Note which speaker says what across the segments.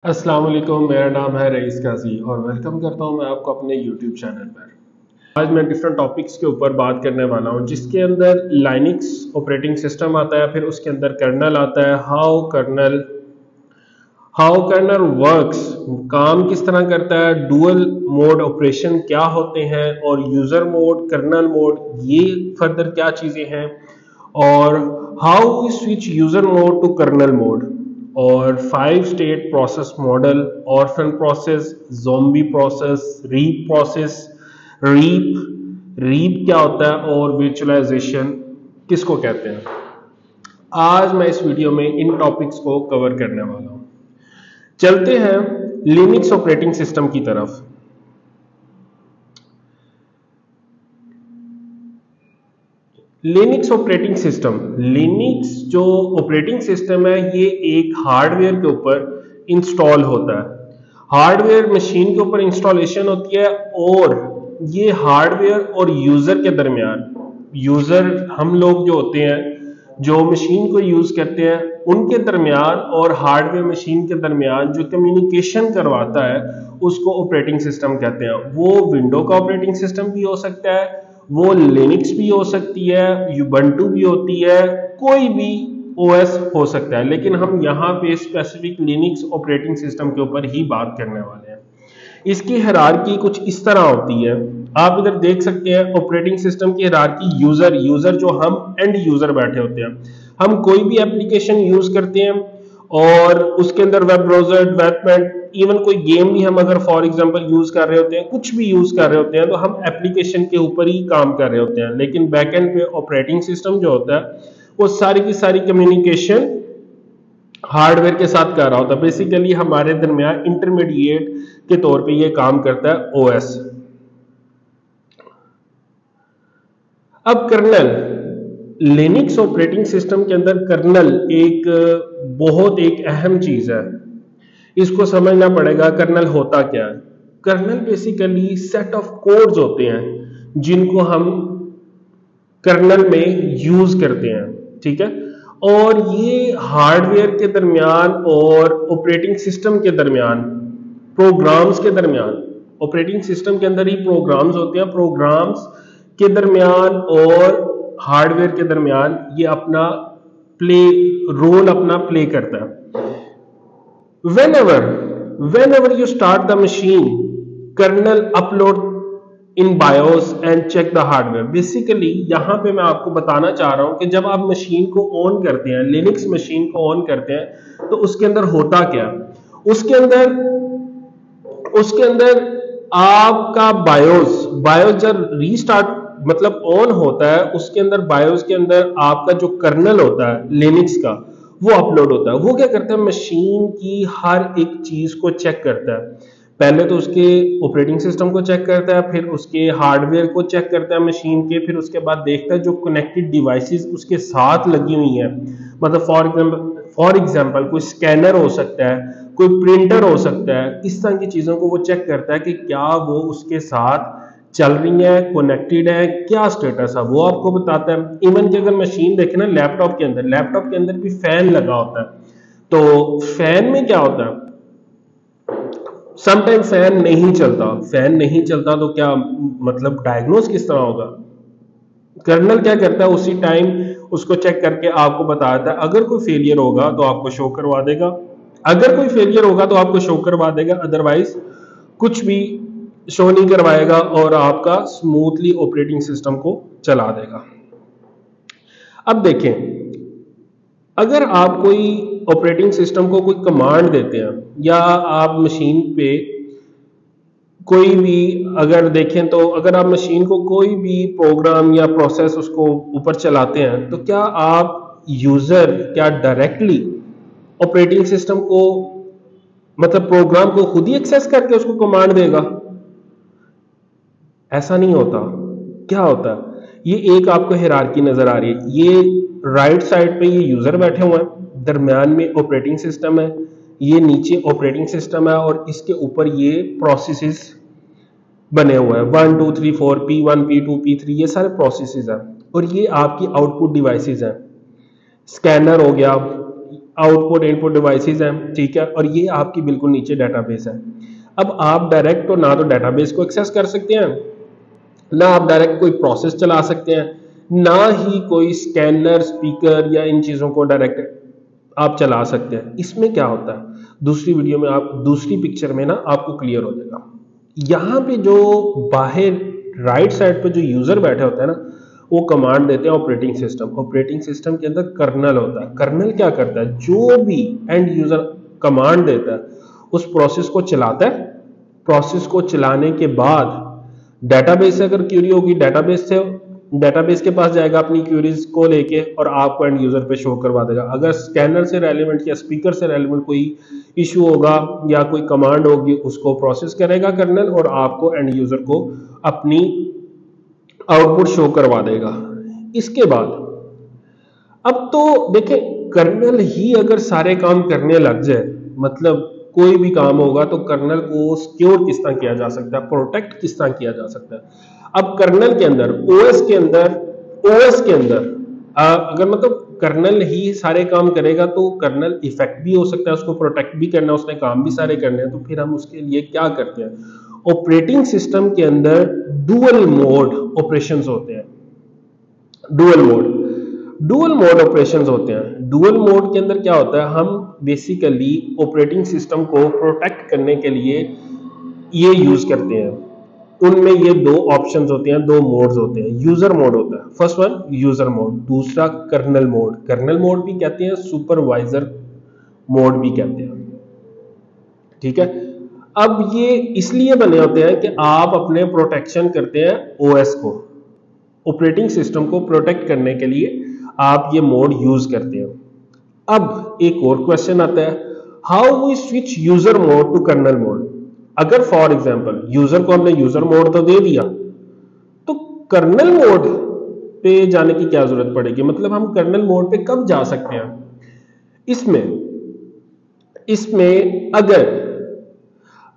Speaker 1: अस्सलाम वालेकुम, मेरा नाम है रईस काजी और वेलकम करता हूं मैं आपको अपने यूट्यूब चैनल पर। आज मैं डिफरेंट टॉपिक्स के ऊपर बात करने वाला हूं जिसके अंदर लाइनक्स ऑपरेटिंग सिस्टम आता है, फिर उसके अंदर कर्नल आता है, हाउ कर्नल वर्क्स, काम किस तरह करता है, डुअल मोड ऑपरेशन क्या होते हैं और यूजर मोड, कर्नल मोड, ये फर्दर क्या चीजें हैं, और how we switch user mode to kernel mode, और 5 state process model, orphan process, zombie process, reap क्या होता है और वर्चुअलाइजेशन किसको कहते हैं। आज मैं इस वीडियो में इन टॉपिक्स को कवर करने वाला हूं। चलते हैं लिनक्स ऑपरेटिंग सिस्टम की तरफ। लिनक्स ऑपरेटिंग सिस्टम, लिनक्स जो ऑपरेटिंग सिस्टम है ये एक हार्डवेयर के ऊपर इंस्टॉल होता है। हार्डवेयर मशीन के ऊपर इंस्टॉलेशन होती है और ये हार्डवेयर और यूजर के दरमियान, यूजर हम लोग जो होते हैं जो मशीन को यूज करते हैं उनके दरमियान और हार्डवेयर मशीन के दरमियान जो कम्युनिकेशन करवाता है उसको ऑपरेटिंग सिस्टम कहते हैं। वो विंडो का ऑपरेटिंग सिस्टम भी हो सकता है, वो लिनक्स भी हो सकती है, यूबंटू भी होती है, कोई भी ओएस हो सकता है, लेकिन हम यहाँ पे स्पेसिफिक लिनक्स ऑपरेटिंग सिस्टम के ऊपर ही बात करने वाले हैं। इसकी हायरार्की कुछ इस तरह होती है, आप इधर देख सकते हैं ऑपरेटिंग सिस्टम की हायरार्की। यूजर जो हम एंड यूजर बैठे होते हैं, हम कोई भी एप्लीकेशन यूज करते हैं और उसके अंदर वेब ब्राउजर, डेवलपमेंट, इवन कोई गेम भी हम अगर फॉर एग्जांपल यूज कर रहे होते हैं, कुछ भी यूज कर रहे होते हैं, तो हम एप्लीकेशन के ऊपर ही काम कर रहे होते हैं। लेकिन बैकएंड पे ऑपरेटिंग सिस्टम जो होता है वो सारी की सारी कम्युनिकेशन हार्डवेयर के साथ कर रहा होता है। बेसिकली हमारे दरमियान इंटरमीडिएट के तौर पे ये काम करता है ओएस। अब कर्नल, लिनक्स ऑपरेटिंग सिस्टम के अंदर कर्नल एक अहम चीज है, इसको समझना पड़ेगा। कर्नल होता क्या है? Kernel basically set of codes होते हैं जिनको हम कर्नल में यूज करते हैं, ठीक है। और ये हार्डवेयर के दरमियान और ऑपरेटिंग सिस्टम के दरमियान, प्रोग्राम्स के दरमियान, ऑपरेटिंग सिस्टम के अंदर ही प्रोग्राम्स होते हैं, प्रोग्राम्स के दरमियान और हार्डवेयर के दरमियान ये अपना रोल प्ले करता है। whenever you start the machine, kernel upload in BIOS and check the hardware। Basically यहां पे मैं आपको बताना चाह रहा हूं कि जब आप मशीन को ऑन करते हैं, लिनक्स मशीन को ऑन करते हैं, तो उसके अंदर होता क्या? उसके अंदर आपका बायोस जब रीस्टार्ट मतलब ऑन होता है, उसके अंदर बायोस के अंदर आपका जो कर्नल होता है लिनक्स का वो अपलोड होता है। वो क्या करता है? मशीन की हर एक चीज को चेक करता है। पहले तो उसके ऑपरेटिंग सिस्टम को चेक करता है, फिर उसके हार्डवेयर को चेक करता है मशीन के, फिर उसके बाद देखता है जो कनेक्टेड डिवाइसेस उसके साथ लगी हुई हैं। मतलब फॉर एग्जांपल कोई स्कैनर हो सकता है, कोई प्रिंटर हो सकता है, इस तरह की चीजों को वो चेक करता है कि क्या वो उसके साथ चल रही है, कनेक्टेड है, क्या स्टेटस है, वो आपको बताता है। इवन कि अगर मशीन देखे ना, लैपटॉप के अंदर भी फैन लगा होता है, तो फैन में क्या होता है, समटाइम फैन नहीं चलता तो क्या मतलब डायग्नोस किस तरह होगा? कर्नल क्या करता है, उसी टाइम उसको चेक करके आपको बताता है। अगर कोई फेलियर होगा तो आपको शो करवा देगा, अदरवाइज कुछ भी शो नहीं करवाएगा और आपका स्मूथली ऑपरेटिंग सिस्टम को चला देगा। अब देखें, अगर आप कोई ऑपरेटिंग सिस्टम को कोई कमांड देते हैं या आप मशीन पे कोई भी अगर देखें, तो अगर आप मशीन को कोई भी प्रोग्राम या प्रोसेस उसको ऊपर चलाते हैं, तो क्या आप यूजर क्या डायरेक्टली ऑपरेटिंग सिस्टम को मतलब प्रोग्राम को खुद ही एक्सेस करके उसको कमांड देगा? ऐसा नहीं होता। क्या होता है? ये एक आपको हायरार्की नजर आ रही है। ये राइट साइड पे ये यूजर बैठे हुए हैं, दरमियान में ऑपरेटिंग सिस्टम है, ये नीचे ऑपरेटिंग सिस्टम है और इसके ऊपर ये प्रोसेसेस बने हुए हैं 1 2 3 4 P1 P2 P3, ये सारे प्रोसेसेस हैं और ये आपकी आउटपुट डिवाइसेस हैं। स्कैनर हो गया, आउटपुट इनपुट डिवाइसेस हैं, ठीक है, और ये आपकी बिल्कुल नीचे डेटाबेस है। अब आप डायरेक्ट तो ना तो डेटाबेस को एक्सेस कर सकते हैं, ना आप डायरेक्ट कोई प्रोसेस चला सकते हैं, ना ही कोई स्कैनर स्पीकर या इन चीज़ों को डायरेक्ट आप चला सकते हैं। इसमें क्या होता है, दूसरी वीडियो में आप दूसरी पिक्चर में ना आपको क्लियर हो जाएगा। यहाँ पे जो बाहर राइट साइड पे जो यूजर बैठे होते हैं ना, वो कमांड देते हैं ऑपरेटिंग सिस्टम। ऑपरेटिंग सिस्टम के अंदर कर्नल होता है। कर्नल क्या करता है, जो भी एंड यूजर कमांड देता है उस प्रोसेस को चलाता है। प्रोसेस को चलाने के बाद डेटाबेस से अगर क्यूरी होगी, डेटाबेस के पास जाएगा अपनी क्यूरीज को लेके और आपको एंड यूजर पे शो करवा देगा। अगर स्कैनर से रेलिवेंट या स्पीकर से रेलिवेंट कोई इशू होगा या कोई कमांड होगी, उसको प्रोसेस करेगा कर्नल और आपको एंड यूजर को अपनी आउटपुट शो करवा देगा। इसके बाद अब तो देखें, कर्नल ही अगर सारे काम करने लग जाए, मतलब कोई भी काम होगा तो कर्नल को सिक्योर किस तरह किया जा सकता है, प्रोटेक्ट किस तरह किया जा सकता है। अब कर्नल के अंदर, ओएस के अंदर अगर मतलब कर्नल ही सारे काम करेगा तो कर्नल इफेक्ट भी हो सकता है, उसको प्रोटेक्ट भी करना है, उसने काम भी सारे करने हैं। तो फिर हम उसके लिए क्या करते हैं, ऑपरेटिंग सिस्टम के अंदर डुअल मोड ऑपरेशंस होते हैं। डुअल मोड ऑपरेशंस होते हैं। डुअल मोड के अंदर क्या होता है, हम बेसिकली ऑपरेटिंग सिस्टम को प्रोटेक्ट करने के लिए ये यूज करते हैं। उनमें ये दो ऑप्शंस होते हैं, दो मोड्स होते हैं। यूजर मोड होता है, फर्स्ट वन यूजर मोड, दूसरा कर्नल मोड। कर्नल मोड भी कहते हैं, सुपरवाइजर मोड भी कहते हैं, ठीक है। अब ये इसलिए बने होते हैं कि आप अपने प्रोटेक्शन करते हैं ओएस को, ऑपरेटिंग सिस्टम को प्रोटेक्ट करने के लिए आप ये मोड यूज करते हैं। अब एक और क्वेश्चन आता है, how we switch user mode to kernel mode. अगर फॉर एग्जांपल यूजर को हमने यूजर मोड तो दे दिया, तो कर्नल मोड पे जाने की क्या जरूरत पड़ेगी, मतलब हम कर्नल मोड पे कब जा सकते हैं। इसमें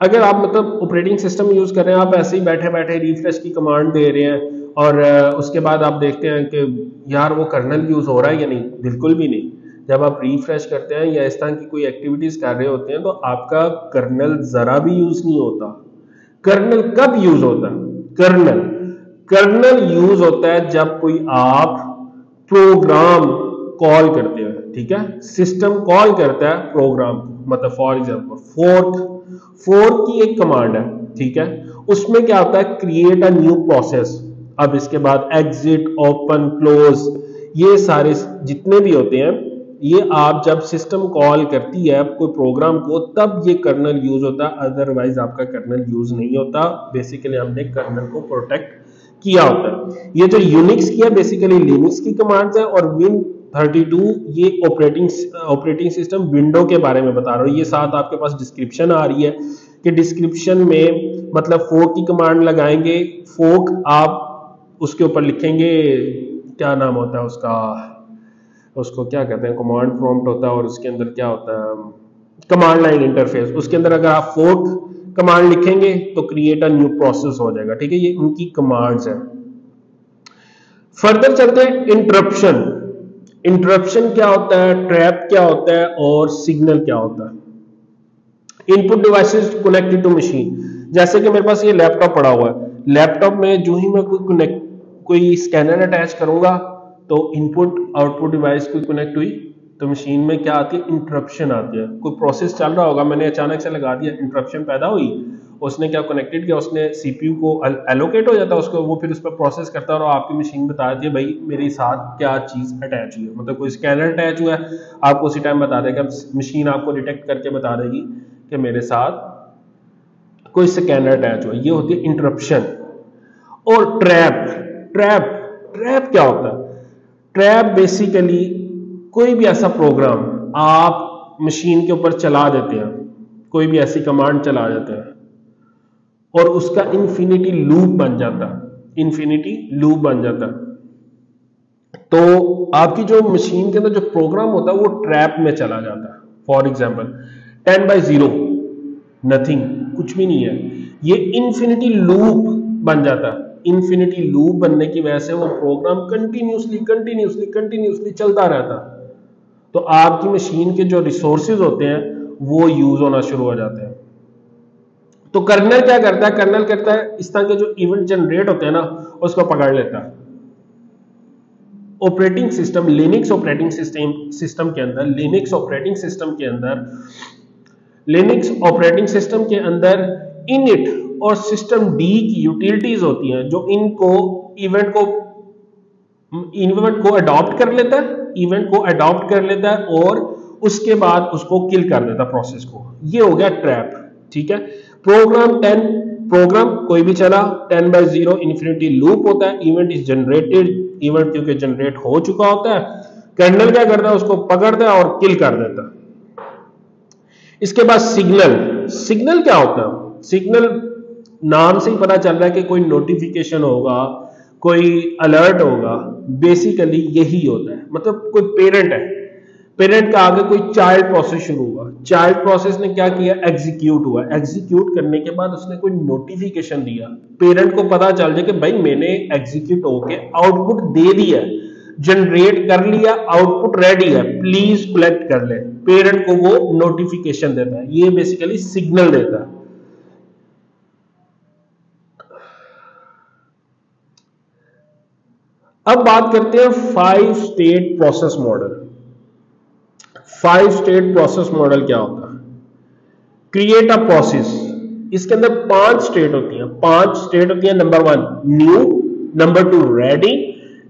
Speaker 1: अगर आप मतलब ऑपरेटिंग सिस्टम यूज कर रहे हैं, आप ऐसे ही बैठे बैठे रिफ्रेश की कमांड दे रहे हैं और उसके बाद आप देखते हैं कि यार वो कर्नल यूज हो रहा है या नहीं, बिल्कुल भी नहीं। जब आप रिफ्रेश करते हैं या इस तरह की कोई एक्टिविटीज कर रहे होते हैं तो आपका कर्नल जरा भी यूज नहीं होता। कर्नल कब यूज होता है, कर्नल यूज होता है जब कोई आप प्रोग्राम कॉल करते हैं, ठीक है। सिस्टम कॉल करता है प्रोग्राम को, मतलब फॉर एग्जांपल फोर्क की एक कमांड है, ठीक है। उसमें क्या होता है, क्रिएट अ न्यू प्रोसेस। अब इसके बाद एग्जिट, ओपन, क्लोज, ये सारे जितने भी होते हैं, ये आप जब सिस्टम कॉल करती है कोई प्रोग्राम को, तब ये कर्नल यूज होता है, अदरवाइज आपका कर्नल यूज नहीं होता। बेसिकली हमने कर्नल को प्रोटेक्ट किया होता है। ये जो यूनिक्स की है बेसिकली लिनक्स की कमांड्स है, और Win32 ये ऑपरेटिंग सिस्टम विंडो के बारे में बता रहा हूँ। ये साथ आपके पास डिस्क्रिप्शन आ रही है कि डिस्क्रिप्शन में मतलब फोर्क की कमांड लगाएंगे। फोर्क आप उसके ऊपर लिखेंगे, क्या नाम होता है उसका, उसको क्या कहते हैं, कमांड प्रॉम्प्ट होता है, और उसके अंदर क्या होता है, कमांड लाइन इंटरफेस। उसके अंदर अगर आप फोर्क कमांड लिखेंगे तो क्रिएट अ न्यू प्रोसेस हो जाएगा, ठीक है। ये उनकी कमांड्स है। फर्दर चलते हैं, इंटरप्शन क्या होता है, ट्रैप क्या होता है, और सिग्नल क्या होता है। Input devices connected to machine, जैसे कि मेरे पास ये लैपटॉप पड़ा हुआ है। लैपटॉप में जो ही मैं कोई स्कैनर अटैच करूंगा तो इनपुट आउटपुट डिवाइस कोई कनेक्ट हुई तो मशीन में क्या आती है, इंटरप्शन आती है। कोई प्रोसेस चल रहा होगा, मैंने अचानक से लगा दिया, इंटरप्शन पैदा हुई, उसने क्या कनेक्टेड किया, उसने सीपीयू को एलोकेट हो जाता है उसको, वो फिर उस पर प्रोसेस करता है और आपकी मशीन बता दी है भाई मेरे साथ क्या चीज अटैच हुई है। मतलब कोई स्कैनर अटैच हुआ है, आपको उसी टाइम बता देगा, मशीन आपको डिटेक्ट करके बता देगी कि मेरे साथ कोई स्कैनर अटैच हुआ। ये होती है इंटरप्शन। और ट्रैप क्या होता है, ट्रैप बेसिकली कोई भी ऐसा प्रोग्राम आप मशीन के ऊपर चला देते हैं, कोई भी ऐसी कमांड चला देते हैं और उसका इन्फिनिटी लूप बन जाता है, तो आपकी जो मशीन के अंदर जो प्रोग्राम होता है वो ट्रैप में चला जाता है। फॉर एग्जांपल 10/0 नथिंग, कुछ भी नहीं है, ये इन्फिनिटी लूप बन जाता है। इन्फिनिटी लूप बनने की वजह से वो प्रोग्राम कंटिन्यूसली चलता रहता है। तो आपकी मशीन के जो रिसोर्सेज होते हैं वो यूज होना शुरू हो जाते हैं। तो कर्नल क्या करता है, कर्नल करता है इस तरह के जो इवेंट जनरेट होते हैं ना उसको पकड़ लेता है। Operating system, Linux operating system के अंदर, लिनक्स ऑपरेटिंग सिस्टम के अंदर इनिट और सिस्टम डी की यूटिलिटीज होती हैं जो इनको इवेंट को अडॉप्ट कर लेता है और उसके बाद उसको किल कर देता प्रोसेस को। ये हो गया ट्रैप, ठीक है। प्रोग्राम कोई भी चला 10/0 इन्फिनिटी लूप होता है, इवेंट इज जनरेटेड, इवेंट क्योंकि जनरेट हो चुका होता है, कर्नल क्या करता है उसको पकड़ता है और किल कर देता है। इसके बाद सिग्नल क्या होता है, सिग्नल नाम से ही पता चल रहा है कि कोई नोटिफिकेशन होगा, कोई अलर्ट होगा, बेसिकली यही होता है। मतलब कोई पेरेंट है, पेरेंट का आगे कोई चाइल्ड प्रोसेस शुरू हुआ, चाइल्ड प्रोसेस ने क्या किया, एग्जीक्यूट हुआ, एग्जीक्यूट करने के बाद उसने कोई नोटिफिकेशन दिया, पेरेंट को पता चल जाए कि भाई मैंने एग्जीक्यूट होके आउटपुट दे दिया, जनरेट कर लिया, आउटपुट रेडी है, प्लीज कलेक्ट कर ले, पेरेंट को वो नोटिफिकेशन देता है। ये बेसिकली सिग्नल देता है। अब बात करते हैं 5 state process model. 5 state process model क्या होता है, क्रिएट अ प्रोसेस, इसके अंदर 5 स्टेट होती हैं। Number 1 new, number 2 ready,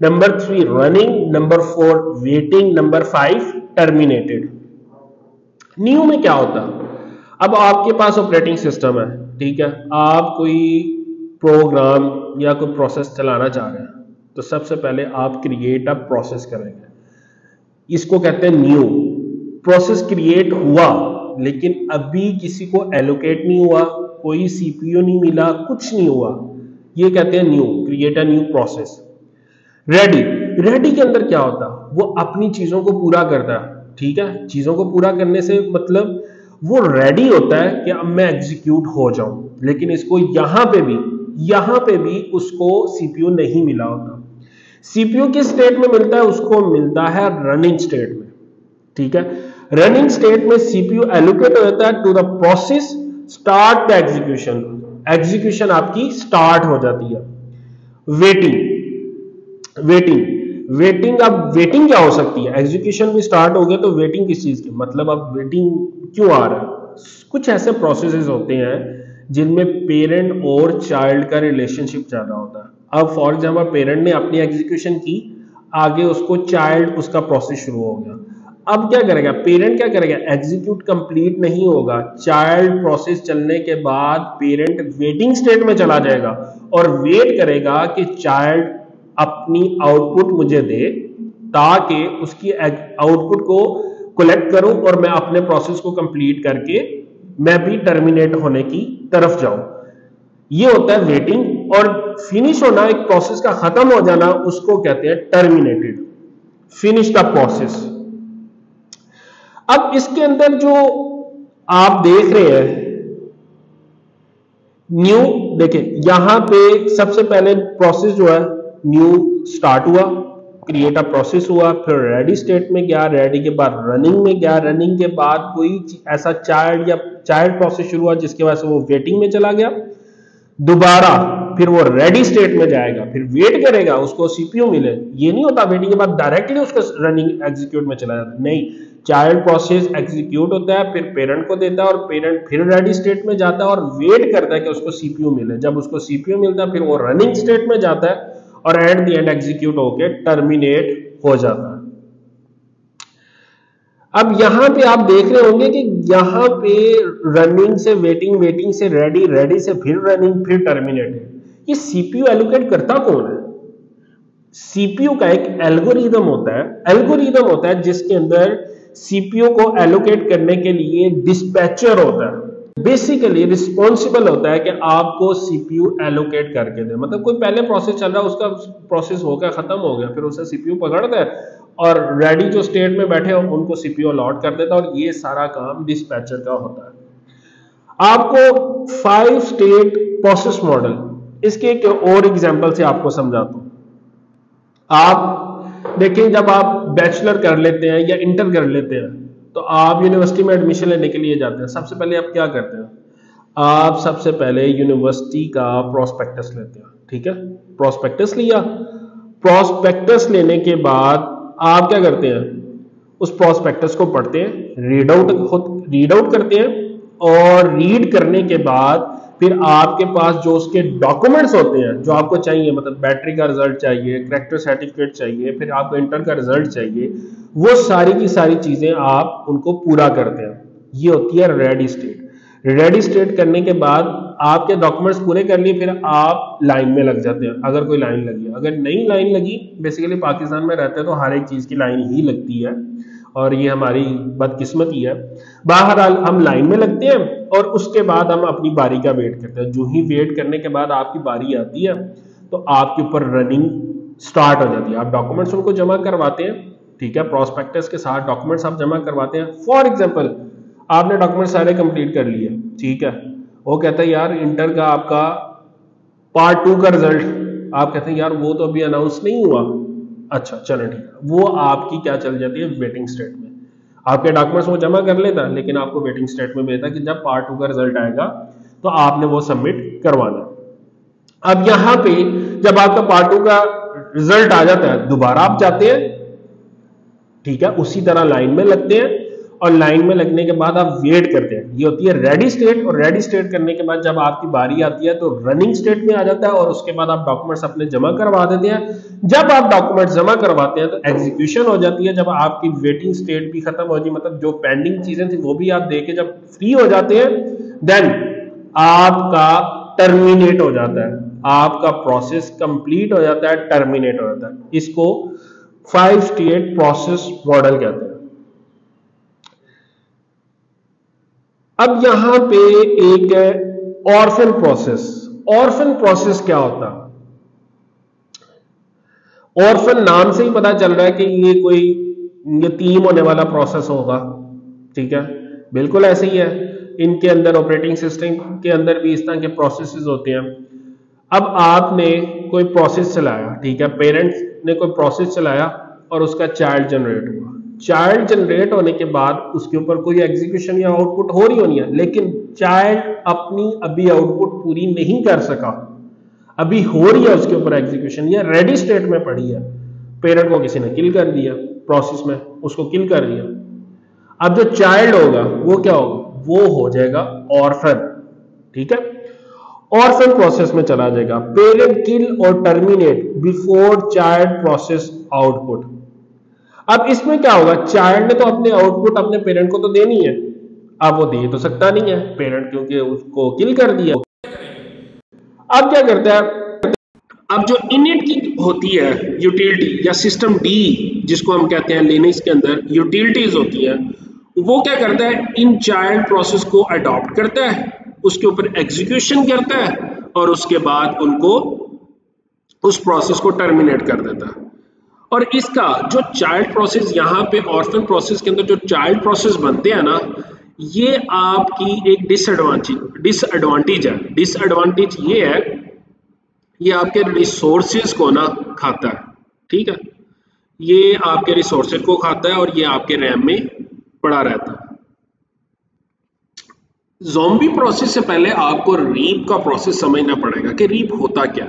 Speaker 1: number 3 running, number 4 waiting, number 5 terminated. New में क्या होता है, अब आपके पास ऑपरेटिंग सिस्टम है, ठीक है, आप कोई प्रोग्राम या कोई प्रोसेस चलाना चाह रहे हैं, तो सबसे पहले आप क्रिएट अ प्रोसेस करेंगे, इसको कहते हैं न्यू। प्रोसेस क्रिएट हुआ लेकिन अभी किसी को एलोकेट नहीं हुआ, कोई सीपीयू नहीं मिला, कुछ नहीं हुआ, ये कहते हैं new, create a new process. Ready के अंदर क्या होता है, वो अपनी चीजों को पूरा करता है, ठीक है, चीजों को पूरा करने से मतलब वो रेडी होता है कि अब मैं एग्जीक्यूट हो जाऊं, लेकिन इसको यहां पे भी उसको सीपीयू नहीं मिला होता। सीपीयू किस स्टेट में मिलता है, उसको मिलता है रनिंग स्टेट में, ठीक है। रनिंग स्टेट में सीपीयू एलोकेट हो जाता है to the process, start the execution आपकी स्टार्ट हो जाती है। वेटिंग अब वेटिंग क्या हो सकती है, एग्जीक्यूशन भी स्टार्ट हो गया तो वेटिंग किस चीज की, मतलब अब वेटिंग क्यों आ रहा है, कुछ ऐसे प्रोसेसेस होते हैं जिनमें पेरेंट और चाइल्ड का रिलेशनशिप ज्यादा होता है। अब फॉर एग्जाम्पल पेरेंट ने अपनी एग्जीक्यूशन की, आगे उसको चाइल्ड उसका प्रोसेस शुरू हो गया, अब क्या करेगा पेरेंट, क्या करेगा, एग्जीक्यूट कंप्लीट नहीं होगा, चाइल्ड प्रोसेस चलने के बाद पेरेंट वेटिंग स्टेट में चला जाएगा और वेट करेगा कि चाइल्ड अपनी आउटपुट मुझे दे ताकि उसकी आउटपुट को कलेक्ट करूं और मैं अपने प्रोसेस को कंप्लीट करके मैं भी टर्मिनेट होने की तरफ जाऊं। ये होता है वेटिंग, और फिनिश होना, एक प्रोसेस का खत्म हो जाना, उसको कहते हैं टर्मिनेटेड, फिनिश द प्रोसेस। अब इसके अंदर जो आप देख रहे हैं न्यू, देखिए यहां पे सबसे पहले प्रोसेस जो है न्यू स्टार्ट हुआ, क्रिएट अ प्रोसेस हुआ, फिर रेडी स्टेट में गया, रेडी के बाद रनिंग में गया, रनिंग के बाद कोई ऐसा चाइल्ड प्रोसेस शुरू हुआ जिसके वजह से वो वेटिंग में चला गया, दोबारा फिर वो रेडी स्टेट में जाएगा, फिर वेट करेगा उसको सीपीयू मिले। ये नहीं होता वेटिंग के बाद डायरेक्टली उसका रनिंग एग्जीक्यूट में चला जाता, नहीं, चाइल्ड प्रोसेस एग्जीक्यूट होता है, फिर पेरेंट को देता है और पेरेंट फिर रेडी स्टेट में जाता है और वेट करता है कि उसको सीपीयू मिले। जब उसको सीपीयू मिलता है फिर वो रनिंग स्टेट में जाता है और एट द एंड एग्जीक्यूट होकर टर्मिनेट हो जाता है। अब यहां पे आप देख रहे होंगे कि यहां पे रनिंग से वेटिंग, वेटिंग से रेडी, रेडी से फिर रनिंग, फिर टर्मिनेटेड। ये सीपीयू एलोकेट करता कौन है, सीपीयू का एक एल्गोरिदम होता है जिसके अंदर सीपीयू को एलोकेट करने के लिए डिस्पैचर होता है, बेसिकली रिस्पॉन्सिबल होता है कि आपको सीपीयू एलोकेट करके दे। मतलब कोई पहले प्रोसेस चल रहा है, उसका प्रोसेस हो गया, खत्म हो गया, फिर उसे सीपीयू पकड़ता है और रेडी जो स्टेट में बैठे हो उनको सीपीयू अलॉट कर देता है, और ये सारा काम डिस्पैचर का होता है। आपको 5 स्टेट प्रोसेस मॉडल, इसके एक और एग्जांपल से आपको समझाता हूं। आप देखिए जब आप बैचलर कर लेते हैं या इंटर कर लेते हैं तो आप यूनिवर्सिटी में एडमिशन लेने के लिए जाते हैं। सबसे पहले आप क्या करते हैं, आप सबसे पहले यूनिवर्सिटी का प्रोस्पेक्टस लेते हैं। ठीक है, प्रोस्पेक्टस लिया, प्रोस्पेक्टस लेने के बाद आप क्या करते हैं, उस प्रोस्पेक्टस को पढ़ते हैं, रीड आउट करते हैं, और रीड करने के बाद फिर आपके पास जो उसके डॉक्यूमेंट्स होते हैं जो आपको चाहिए, मतलब बैटरी का रिजल्ट चाहिए, करेक्टर सर्टिफिकेट चाहिए, फिर आपको इंटर का रिजल्ट चाहिए, वो सारी की सारी चीजें आप उनको पूरा करते हैं। ये होती है रेडी स्टेट। रेडी स्टेट करने के बाद आपके डॉक्यूमेंट्स पूरे कर लिए, फिर आप लाइन में लग जाते हैं। अगर कोई लाइन लगी, अगर नई लाइन लगी, बेसिकली पाकिस्तान में रहते हैं तो हर एक चीज की लाइन ही लगती है और ये हमारी बदकिस्मती है। बहरहाल हम लाइन में लगते हैं और उसके बाद हम अपनी बारी का वेट करते हैं। जो ही वेट करने के बाद आपकी बारी आती है तो आपके ऊपर रनिंग स्टार्ट हो जाती है। आप डॉक्यूमेंट्स उनको जमा करवाते हैं, ठीक है, प्रोस्पेक्टस के साथ डॉक्यूमेंट्स आप जमा करवाते हैं। फॉर एग्जांपल आपने डॉक्यूमेंट सारे कंप्लीट कर लिए, ठीक है, वो कहता है यार इंटर का आपका पार्ट 2 का रिजल्ट, आप कहते हैं यार वो तो अभी अनाउंस नहीं हुआ। अच्छा चलो ठीक है, वो आपकी क्या चल जाती है, वेटिंग स्टेट में। आपके डॉक्यूमेंट्स वो जमा कर लेता है लेकिन आपको वेटिंग स्टेट में भेजता कि जब पार्ट 2 का रिजल्ट आएगा तो आपने वो सबमिट करवाना। अब यहां पे जब आपका पार्ट 2 का रिजल्ट आ जाता है दोबारा आप जाते हैं, ठीक है, उसी तरह लाइन में लगते हैं और लाइन में लगने के बाद आप वेट करते हैं। ये होती है रेडी स्टेट। और रेडी स्टेट करने के बाद जब आपकी बारी आती है तो रनिंग स्टेट में आ जाता है और उसके बाद आप डॉक्यूमेंट्स अपने जमा करवा देते हैं। जब आप डॉक्यूमेंट्स जमा करवाते हैं तो एग्जीक्यूशन हो जाती है। जब आपकी वेटिंग स्टेट भी खत्म हो जाती है, मतलब जो पेंडिंग चीजें थी वो भी आप देके जब फ्री हो जाते हैं, देन आपका टर्मिनेट हो जाता है, आपका प्रोसेस कंप्लीट हो जाता है, टर्मिनेट हो जाता है। इसको 5 स्टेट प्रोसेस मॉडल कहते हैं। अब यहां पे एक है ऑर्फन प्रोसेस। ऑर्फन प्रोसेस क्या होता है? ऑर्फन नाम से ही पता चल रहा है कि ये कोई यतीम होने वाला प्रोसेस होगा, ठीक है, बिल्कुल ऐसे ही है। इनके अंदर ऑपरेटिंग सिस्टम के अंदर भी इस तरह के प्रोसेसेस होते हैं। अब आपने कोई प्रोसेस चलाया, ठीक है, पेरेंट्स ने कोई प्रोसेस चलाया और उसका चाइल्ड जनरेट हुआ। चाइल्ड जनरेट होने के बाद उसके ऊपर कोई एग्जीक्यूशन या आउटपुट हो रही होनी है, लेकिन चाइल्ड अपनी अभी आउटपुट पूरी नहीं कर सका, अभी हो रही है उसके ऊपर एग्जीक्यूशन या रेडी स्टेट में पड़ी है। पेरेंट को किसी ने किल कर दिया प्रोसेस में, उसको किल कर दिया। अब जो चाइल्ड होगा वो क्या होगा, वो हो जाएगा ऑर्फन, ठीक है, ऑर्फन प्रोसेस में चला जाएगा। पेरेंट किल और terminate before child process output. अब इसमें क्या होगा, चाइल्ड ने तो अपने आउटपुट अपने पेरेंट को तो देनी है, अब वो दे तो सकता नहीं है पेरेंट, क्योंकि उसको किल कर दिया। अब क्या करता है, अब जो इनिट की होती है यूटिलिटी या सिस्टम डी जिसको हम कहते हैं लिनक्स के अंदर यूटिलिटीज होती है, वो क्या करता है, इन चाइल्ड प्रोसेस को अडॉप्ट करता है, उसके ऊपर एग्जीक्यूशन करता है और उसके बाद उनको उस प्रोसेस को टर्मिनेट कर देता है। और इसका जो चाइल्ड प्रोसेस यहाँ पे ऑर्फन प्रोसेस के अंदर जो चाइल्ड प्रोसेस बनते हैं ना, ये आपकी एक डिसएडवांटेज है। डिसएडवांटेज ये है, ये आपके रिसोर्सेज को ना खाता है, ठीक है, ये आपके रिसोर्सेज को खाता है और ये आपके रैम में पड़ा रहता है। ज़ॉम्बी प्रोसेस से पहले आपको रीप का प्रोसेस समझना पड़ेगा कि रीप होता क्या।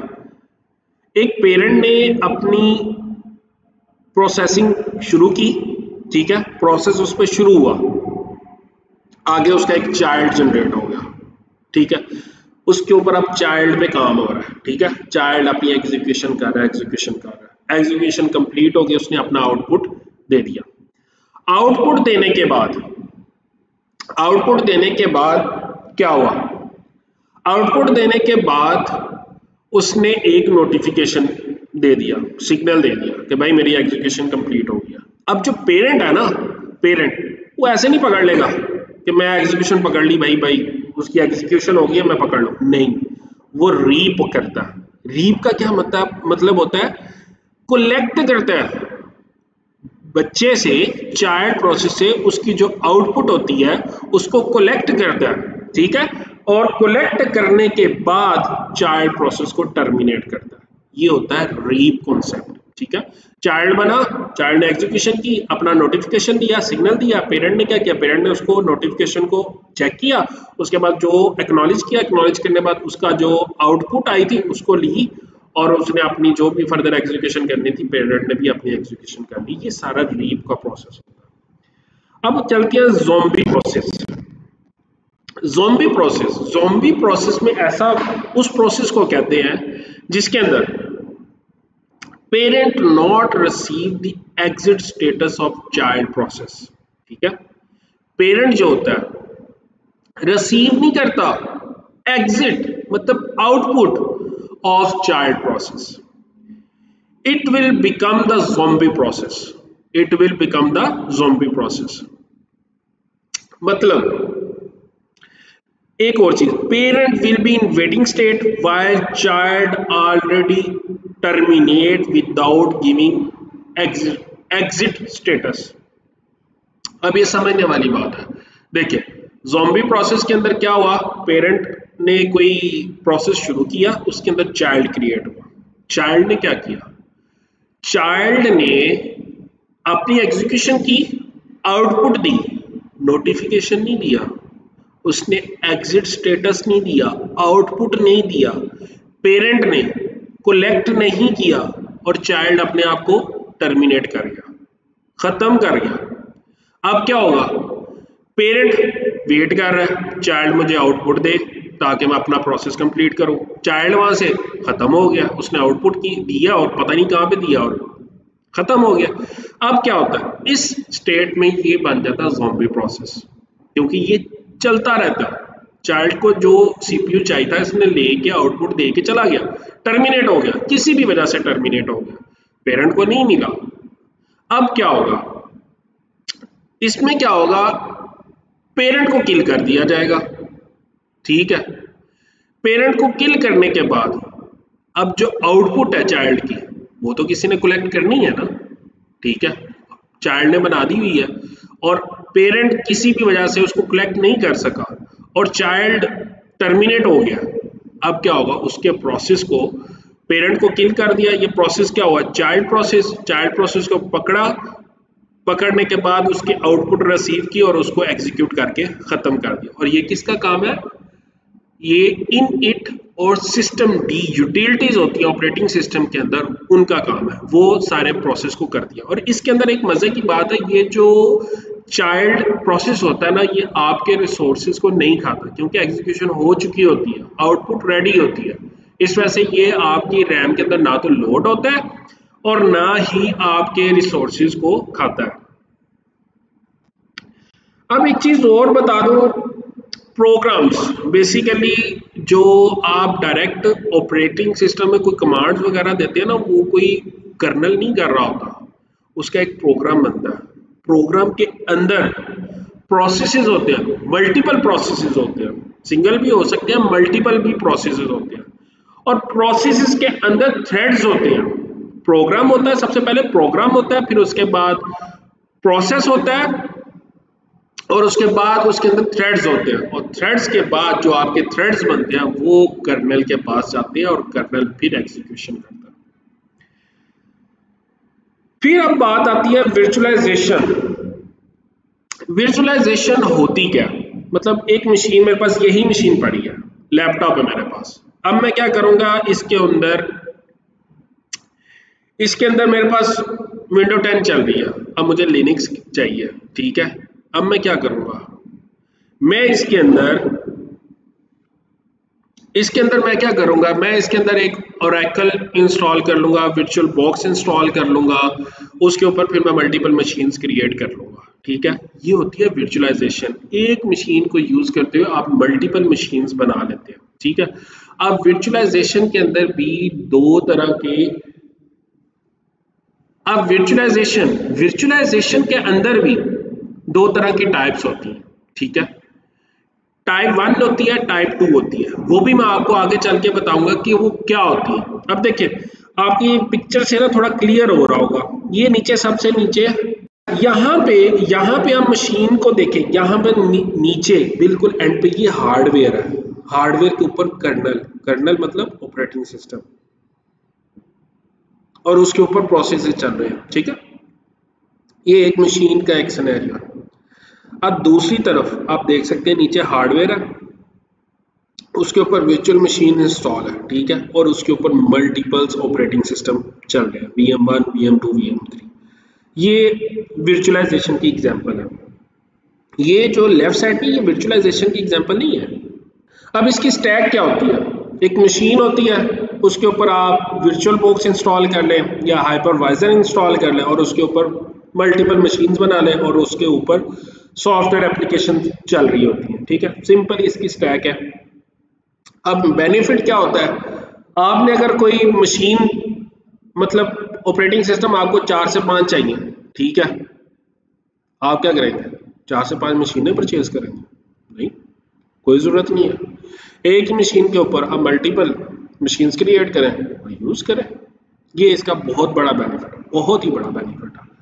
Speaker 1: एक पेरेंट ने अपनी प्रोसेसिंग शुरू की, ठीक है, प्रोसेस उस पर शुरू हुआ, आगे उसका एक चाइल्ड जनरेट हो गया, ठीक है, उसके ऊपर अब चाइल्ड पे काम हो रहा है, ठीक है, चाइल्ड अपनी एग्जीक्यूशन कर रहा है, एग्जीक्यूशन कंप्लीट हो गया, उसने अपना आउटपुट दे दिया। आउटपुट देने के बाद क्या हुआ, आउटपुट देने के बाद उसने एक नोटिफिकेशन दे दिया, सिग्नल दे दिया कि भाई मेरी एग्जीक्यूशन कंप्लीट हो गया। अब जो पेरेंट है ना, पेरेंट वो ऐसे नहीं पकड़ लेगा कि मैं एग्जीक्यूशन पकड़ ली, भाई उसकी एग्जीक्यूशन हो गई है मैं पकड़ लूं, नहीं, वो रीप करता है। रीप का क्या मतलब होता है, कलेक्ट करता है बच्चे से, चाइल्ड प्रोसेस से उसकी जो आउटपुट होती है उसको कलेक्ट करता है, ठीक है, और कलेक्ट करने के बाद चाइल्ड प्रोसेस को टर्मिनेट करता है। ये होता है रीप कॉन्सेप्ट। ठीक है, चाइल्ड बना, चाइल्ड ने एग्जीक्यूशन की, अपना नोटिफिकेशन दिया, सिग्नल दिया, पेरेंट ने क्या किया, पेरेंट ने उसको नोटिफिकेशन को चेक किया, उसके बाद जो एक्नॉलेज किया, एक्नॉलेज करने के बाद उसका जो आउटपुट आई थी उसको ली और उसने अपनी जो भी फर्दर एग्जीक्यूशन करनी थी पेरेंट ने भी अपनी एग्जीक्यूशन कर ली। ये सारा लीप का प्रोसेस होता है। अब चलते हैं ज़ॉम्बी प्रोसेस। ज़ॉम्बी प्रोसेस में ऐसा, उस प्रोसेस को कहते हैं जिसके अंदर parent not receive the exit status of child process. ठीक है, पेरेंट जो होता है रिसीव नहीं करता एग्जिट मतलब output of child process. It will become the zombie process. It will become the zombie process मतलब एक और चीज, parent will be in waiting state while child already terminate without giving exit status. अब ये समझने वाली बात है। देखिए ज़ॉम्बी प्रोसेस के अंदर क्या हुआ, पेरेंट ने कोई प्रोसेस शुरू किया, उसके अंदर चाइल्ड क्रिएट हुआ। चाइल्ड ने क्या किया, चाइल्ड ने अपनी एग्जीक्यूशन की, आउटपुट दी, नोटिफिकेशन नहीं दिया, उसने एग्जिट स्टेटस नहीं दिया, आउटपुट नहीं दिया, पेरेंट ने कलेक्ट नहीं किया और चाइल्ड अपने आप को टर्मिनेट कर गया, खत्म कर गया। अब क्या होगा, पेरेंट वेट कर रहा है चाइल्ड मुझे आउटपुट दे ताकि मैं अपना प्रोसेस कंप्लीट करूं। चाइल्ड वहां से खत्म हो गया, उसने आउटपुट की दिया और पता नहीं कहां पे दिया और खत्म हो गया। अब क्या होता है, इस स्टेट में ये बन जाता है ज़ॉम्बी प्रोसेस, क्योंकि ये चलता रहता है। चाइल्ड को जो सीपीयू चाहिए था इसने लेके आउटपुट दे के चला गया, टर्मिनेट हो गया, किसी भी वजह से टर्मिनेट हो गया, पेरेंट को नहीं मिला। अब क्या होगा, इसमें क्या होगा, पेरेंट को किल कर दिया जाएगा। ठीक है, पेरेंट को किल करने के बाद अब जो आउटपुट है चाइल्ड की वो तो किसी ने कलेक्ट करनी है ना। ठीक है, चाइल्ड ने बना दी हुई है और पेरेंट किसी भी वजह से उसको कलेक्ट नहीं कर सका और चाइल्ड टर्मिनेट हो गया। अब क्या होगा, उसके प्रोसेस को, पेरेंट को किल कर दिया, ये प्रोसेस क्या हुआ, चाइल्ड प्रोसेस। चाइल्ड प्रोसेस को पकड़ा, पकड़ने के बाद उसके आउटपुट रिसीव की और उसको एग्जीक्यूट करके खत्म कर दिया। और ये किसका काम है, ये इन इट और सिस्टम डी यूटिलिटीज होती है ऑपरेटिंग सिस्टम के अंदर, उनका काम है, वो सारे प्रोसेस को कर दिया। और इसके अंदर एक मजे की बात है, ये जो चाइल्ड प्रोसेस होता है ना, ये आपके रिसोर्सेज को नहीं खाता क्योंकि एग्जीक्यूशन हो चुकी होती है, आउटपुट रेडी होती है। इस वजह से ये आपकी रैम के अंदर ना तो लोड होता है और ना ही आपके रिसोर्सेज को खाता है। अब एक चीज और बता दूं, प्रोग्राम्स बेसिकली जो आप डायरेक्ट ऑपरेटिंग सिस्टम में कोई कमांड्स वगैरह देते हैं ना, वो कोई कर्नल नहीं कर रहा होता, उसका एक प्रोग्राम बनता है। प्रोग्राम के अंदर प्रोसेसेस होते हैं, मल्टीपल प्रोसेसेस होते हैं, सिंगल भी हो सकते हैं, मल्टीपल भी प्रोसेसेस होते हैं। और प्रोसेसेस के अंदर थ्रेड्स होते हैं। प्रोग्राम होता है, सबसे पहले प्रोग्राम होता है, फिर उसके बाद प्रोसेस होता है और उसके बाद उसके अंदर थ्रेड्स होते हैं और थ्रेड्स के बाद जो आपके थ्रेड्स बनते हैं वो कर्नल के पास जाते हैं और कर्नल फिर एग्जीक्यूशन करता है। फिर अब बात आती है वर्चुअलाइजेशन। वर्चुअलाइजेशन होती क्या, मतलब एक मशीन, मेरे पास यही मशीन पड़ी है, लैपटॉप है मेरे पास। अब मैं क्या करूंगा, इसके अंदर मेरे पास विंडो 10 चल रही है, अब मुझे लिनक्स चाहिए। ठीक है, अब मैं क्या करूंगा, मैं इसके अंदर मैं क्या करूंगा, मैं इसके अंदर एक ओरेकल इंस्टॉल कर लूंगा, वर्चुअल बॉक्स इंस्टॉल कर लूंगा, उसके ऊपर फिर मैं मल्टीपल मशीन्स क्रिएट कर लूंगा। ठीक है, ये होती है वर्चुअलाइजेशन। एक मशीन को यूज करते हुए आप मल्टीपल मशीन्स बना लेते हैं। ठीक है, अब वर्चुअलाइजेशन के अंदर भी दो तरह के, अब वर्चुअलाइजेशन के अंदर भी दो तरह की टाइप्स होती हैं। ठीक है, टाइप 1 होती है, टाइप 2 होती है, वो भी मैं आपको आगे चल के बताऊंगा कि वो क्या होती है। अब देखिए आपकी पिक्चर से ना थोड़ा क्लियर हो रहा होगा, ये नीचे सबसे नीचे यहाँ पे आप मशीन को देखें, यहाँ पे नीचे बिल्कुल एंड पे ये हार्डवेयर है, हार्डवेयर के ऊपर कर्नल, कर्नल मतलब ऑपरेटिंग सिस्टम, और उसके ऊपर प्रोसेस चल रहे हैं, ठीक है। ये एक मशीन का एक सिनेरियो है। अब दूसरी तरफ आप देख सकते हैं नीचे हार्डवेयर है, उसके ऊपर वर्चुअल मशीन इंस्टॉल है, ठीक है, और उसके ऊपर मल्टीपल्स ऑपरेटिंग सिस्टम चल रहे हैं, VM1, VM2, VM3। ये वर्चुअलाइजेशन की एग्जांपल है। ये जो लेफ्ट साइड पे ये वर्चुअलाइजेशन की एग्जांपल नहीं है। अब इसकी स्टैक क्या होती है? एक मशीन होती है, उसके ऊपर आप वर्चुअल बॉक्स इंस्टॉल कर लें या हाइपरवाइजर इंस्टॉल कर लें और उसके ऊपर मल्टीपल मशीन्स बना लें और उसके ऊपर सॉफ्टवेयर एप्लीकेशन चल रही होती हैं, ठीक है। सिंपल इसकी स्टैक है। अब बेनिफिट क्या होता है? आपने अगर कोई मशीन, मतलब ऑपरेटिंग सिस्टम आपको 4 से 5 चाहिए, ठीक है, आप क्या करेंगे? 4 से 5 मशीनें परचेज करेंगे? नहीं, कोई ज़रूरत नहीं है। एक ही मशीन के ऊपर आप मल्टीपल मशीन्स क्रिएट करें और यूज़ करें। ये इसका बहुत बड़ा बेनिफिट है, बहुत ही बड़ा बेनिफिट है।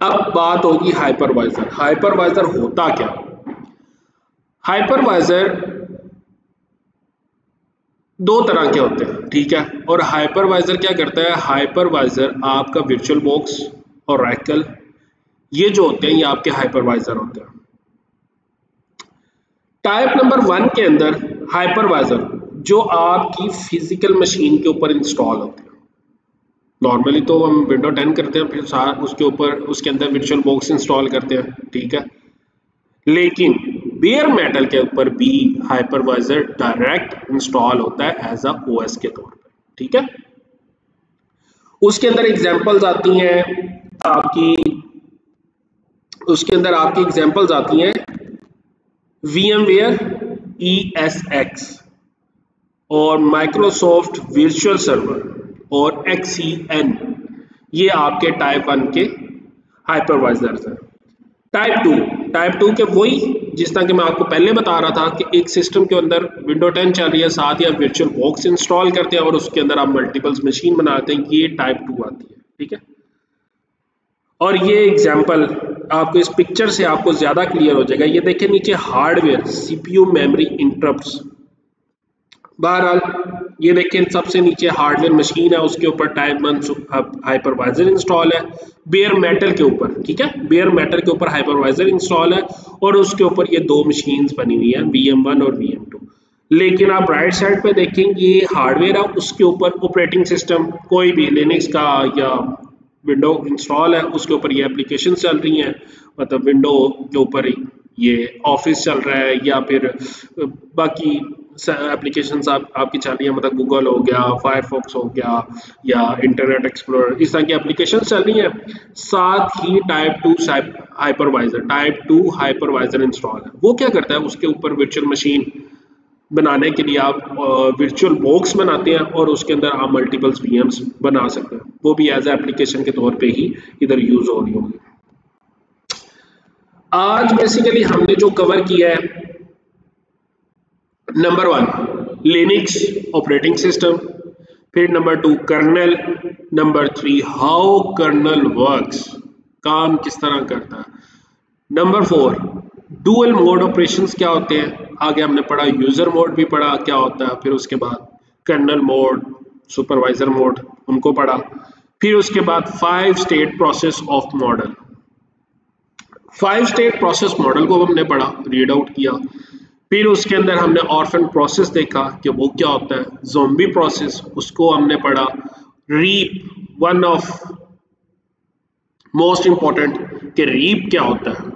Speaker 1: अब बात होगी हाइपरवाइजर। हाइपरवाइजर होता क्या? हाइपरवाइजर दो तरह के होते हैं, ठीक है। और हाइपरवाइजर क्या करता है? हाइपरवाइजर आपका वर्चुअल बॉक्स और रैकल, ये जो होते हैं ये आपके हाइपरवाइजर होते हैं। टाइप नंबर 1 के अंदर हाइपरवाइजर जो आपकी फिजिकल मशीन के ऊपर इंस्टॉल होते हैं। नॉर्मली तो हम विंडो 10 करते हैं, फिर उसके ऊपर उसके अंदर वर्चुअल बॉक्स इंस्टॉल करते हैं, ठीक है। लेकिन बेयर मेटल के ऊपर भी हाइपरवाइजर डायरेक्ट इंस्टॉल होता है एज अ ओएस के तौर पर, ठीक है। उसके अंदर एग्जांपल्स आती हैं आपकी, उसके अंदर आपकी एग्जांपल्स आती हैं VMware ESX और माइक्रोसॉफ्ट वर्चुअल सर्वर और XCN। ये आपके टाइप 1 के हाइपरवाइजर्स हैं। टाइप 2 के वही, जिस तरह कि मैं आपको पहले बता रहा था कि एक सिस्टम के अंदर विंडो 10 चल रही है, साथ ही आप वर्चुअल बॉक्स इंस्टॉल करते हैं और उसके अंदर आप मल्टीपल्स मशीन बनाते हैं, ये टाइप 2 आती है, ठीक है। और ये एग्जांपल आपको इस पिक्चर से आपको ज्यादा क्लियर हो जाएगा। ये देखिए नीचे हार्डवेयर, CPU, मेमोरी, इंटरप्ट्स। बहरहाल ये देखिए सबसे नीचे हार्डवेयर मशीन है, उसके ऊपर टाइप 1 हाइपरवाइजर इंस्टॉल है बेयर मेटल के ऊपर, ठीक है। बेयर मेटल के ऊपर हाइपरवाइजर इंस्टॉल है और उसके ऊपर ये दो मशीन्स बनी हुई है, VM1 और VM2। लेकिन आप राइट साइड पे देखेंगे ये हार्डवेयर है, उसके ऊपर ऑपरेटिंग सिस्टम कोई भी लिनक्स का या विंडो इंस्टॉल है, उसके ऊपर ये एप्लीकेशन चल रही हैं। मतलब विंडो के ऊपर ये ऑफिस चल रहा है या फिर बाकी एप्लीकेशंस आपकी चल रही है, मतलब गूगल हो गया, फायरफॉक्स हो गया या इंटरनेट एक्सप्लोरर, इस तरह की एप्लीकेशन चल रही हैं। साथ ही टाइप 2 हाइपरवाइजर इंस्टॉल है। वो क्या करता है? उसके ऊपर वर्चुअल मशीन बनाने के लिए आप वर्चुअल बॉक्स बनाते हैं और उसके अंदर आप मल्टीपल्स VMs बना सकते हैं। वो भी एज एप्लीकेशन के तौर पे ही इधर यूज हो रही होगी। आज बेसिकली हमने जो कवर किया है, नंबर 1 लिनक्स ऑपरेटिंग सिस्टम, फिर number 2 kernel, number 3 how kernel works, काम किस तरह करता है, नंबर 4 डुअल मोड ऑपरेशंस क्या होते हैं, आगे हमने पढ़ा यूजर मोड भी पढ़ा क्या होता है, फिर उसके बाद कर्नल मोड, सुपरवाइजर मोड उनको पढ़ा, फिर उसके बाद 5 state process of model, 5 state process model को हमने पढ़ा, रीड आउट किया। फिर उसके अंदर हमने ऑर्फन प्रोसेस देखा कि वो क्या होता है, ज़ोंबी प्रोसेस उसको हमने पढ़ा, reap, one of most important कि रीप क्या होता है।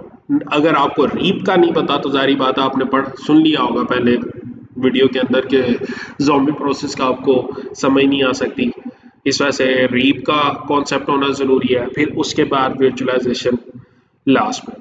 Speaker 1: अगर आपको रीप का नहीं पता तो जारी बात है आपने सुन लिया होगा पहले वीडियो के अंदर के ज़ोंबी प्रोसेस का आपको समझ नहीं आ सकती, इस वजह से रीप का कॉन्सेप्ट होना ज़रूरी है। फिर उसके बाद वर्चुअलाइजेशन लास्ट में।